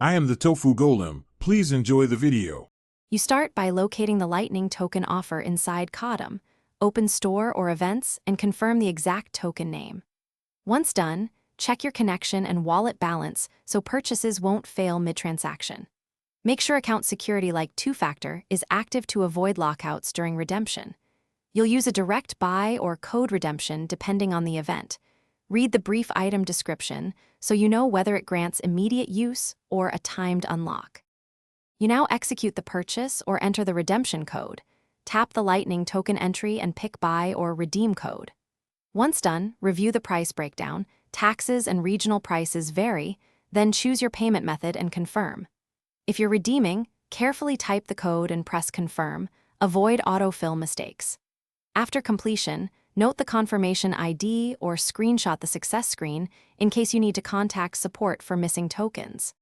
I am the Tofu Golem. Please enjoy the video. You start by locating the Lightning token offer inside Codm, open Store or Events, and confirm the exact token name. Once done, check your connection and wallet balance so purchases won't fail mid-transaction. Make sure account security like two-factor is active to avoid lockouts during redemption. You'll use a direct buy or code redemption depending on the event. Read the brief item description so you know whether it grants immediate use or a timed unlock. You now execute the purchase or enter the redemption code. Tap the Lightning token entry and pick buy or redeem code. Once done, review the price breakdown. Taxes and regional prices vary, then choose your payment method and confirm. If you're redeeming, carefully type the code and press confirm. Avoid autofill mistakes. After completion, note the confirmation ID or screenshot the success screen in case you need to contact support for missing tokens.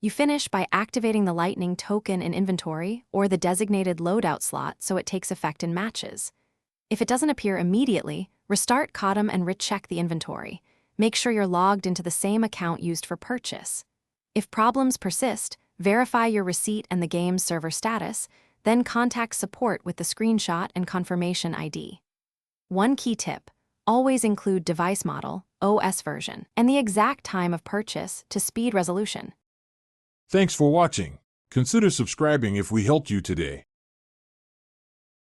You finish by activating the Lightning token in inventory or the designated loadout slot so it takes effect in matches. If it doesn't appear immediately, restart Codm and recheck the inventory. Make sure you're logged into the same account used for purchase. If problems persist, verify your receipt and the game's server status, then contact support with the screenshot and confirmation ID. One key tip: always include device model, OS version, and the exact time of purchase to speed resolution. Thanks for watching. Consider subscribing if we helped you today.